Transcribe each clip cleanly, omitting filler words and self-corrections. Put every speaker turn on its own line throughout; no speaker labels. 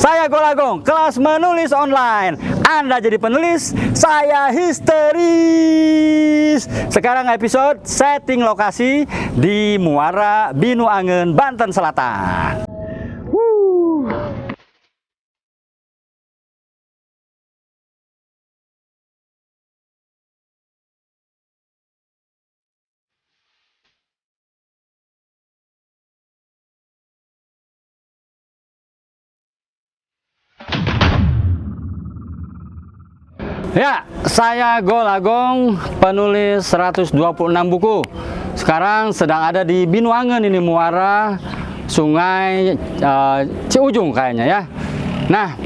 Saya Golagong, kelas menulis online. Anda jadi penulis, saya histeris. Sekarang episode setting lokasi di Muara Binuangen, Banten Selatan. Ya, saya Golagong, penulis 126 buku. Sekarang sedang ada di Binuangen, ini muara Sungai Ciujung kayaknya ya. Nah,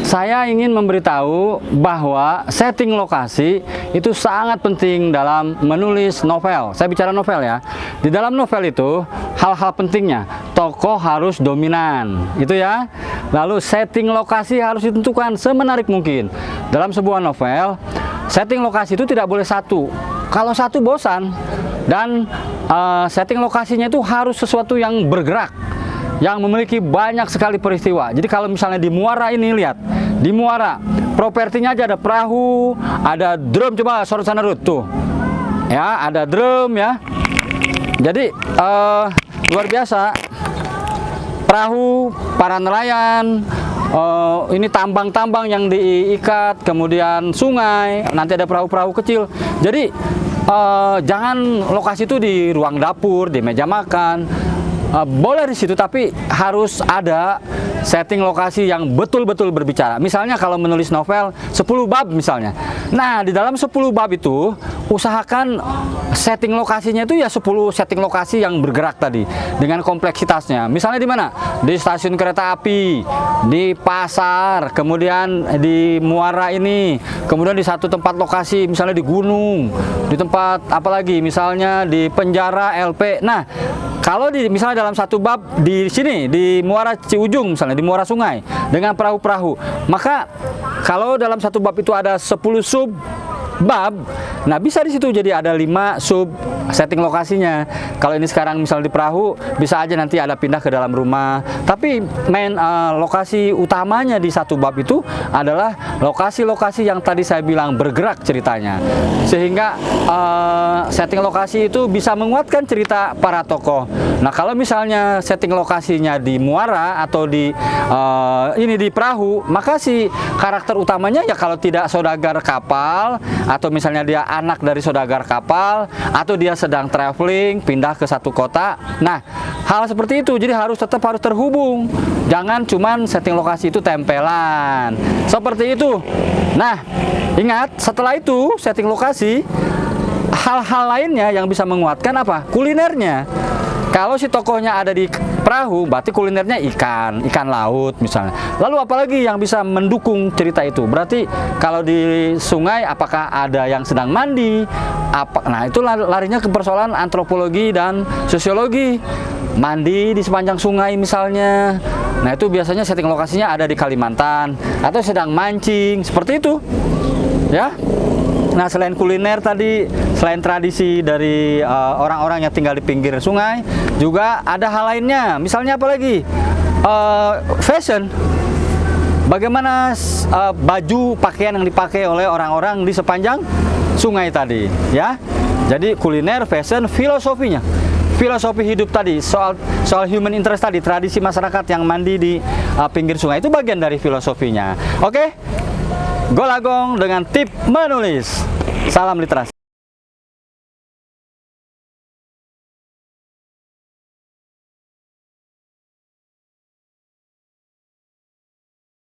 saya ingin memberitahu bahwa setting lokasi itu sangat penting dalam menulis novel. Saya bicara novel ya. Di dalam novel itu hal-hal pentingnya, tokoh harus dominan, itu ya. Lalu setting lokasi harus ditentukan semenarik mungkin. Dalam sebuah novel, setting lokasi itu tidak boleh satu. Kalau satu bosan. Dan setting lokasinya itu harus sesuatu yang bergerak, yang memiliki banyak sekali peristiwa. Jadi kalau misalnya di muara ini, lihat, di muara propertinya aja ada perahu, ada drum, coba sorot sana Ruth, tuh ya, ada drum ya. Jadi luar biasa. Perahu, para nelayan, ini tambang-tambang yang diikat, kemudian sungai, nanti ada perahu-perahu kecil. Jadi jangan lokasi itu di ruang dapur, di meja makan. Boleh di situ, tapi harus ada setting lokasi yang betul-betul berbicara. Misalnya kalau menulis novel 10 bab misalnya. Nah, di dalam 10 bab itu usahakan setting lokasinya itu ya 10 setting lokasi yang bergerak tadi dengan kompleksitasnya. Misalnya di mana? Di stasiun kereta api, di pasar, kemudian di muara ini, kemudian di satu tempat lokasi misalnya di gunung, di tempat apalagi misalnya di penjara LP. Nah, kalau misalnya dalam satu bab di sini di Muara Ciujung misalnya, di muara sungai dengan perahu-perahu, maka kalau dalam satu bab itu ada 10 sub bab, nah bisa di situ jadi ada 5 sub setting lokasinya. Kalau ini sekarang misal di perahu, bisa aja nanti ada pindah ke dalam rumah. Tapi main lokasi utamanya di satu bab itu adalah lokasi-lokasi yang tadi saya bilang bergerak ceritanya, sehingga setting lokasi itu bisa menguatkan cerita para tokoh. Nah, kalau misalnya setting lokasinya di muara atau di ini di perahu, maka si karakter utamanya ya kalau tidak saudagar kapal, atau misalnya dia anak dari saudagar kapal, atau dia sedang traveling pindah ke satu kota. Nah, hal seperti itu jadi tetap harus terhubung. Jangan cuman setting lokasi itu tempelan seperti itu. Nah, ingat, setelah itu setting lokasi, hal-hal lainnya yang bisa menguatkan apa? Kulinernya. Kalau si tokohnya ada di perahu, berarti kulinernya ikan laut misalnya. Lalu apalagi yang bisa mendukung cerita itu? Berarti kalau di sungai, apakah ada yang sedang mandi? Nah, itu larinya ke persoalan antropologi dan sosiologi. Mandi di sepanjang sungai misalnya. Nah, itu biasanya setting lokasinya ada di Kalimantan, atau sedang mancing, seperti itu ya. Nah, selain kuliner tadi, selain tradisi dari orang-orang yang tinggal di pinggir sungai, juga ada hal lainnya. Misalnya apa lagi? Fashion. Bagaimana baju pakaian yang dipakai oleh orang-orang di sepanjang sungai tadi, ya. Jadi kuliner, fashion, filosofinya. Filosofi hidup tadi, soal human interest tadi, tradisi masyarakat yang mandi di pinggir sungai, itu bagian dari filosofinya. Oke? Golagong dengan tip menulis. Salam literasi.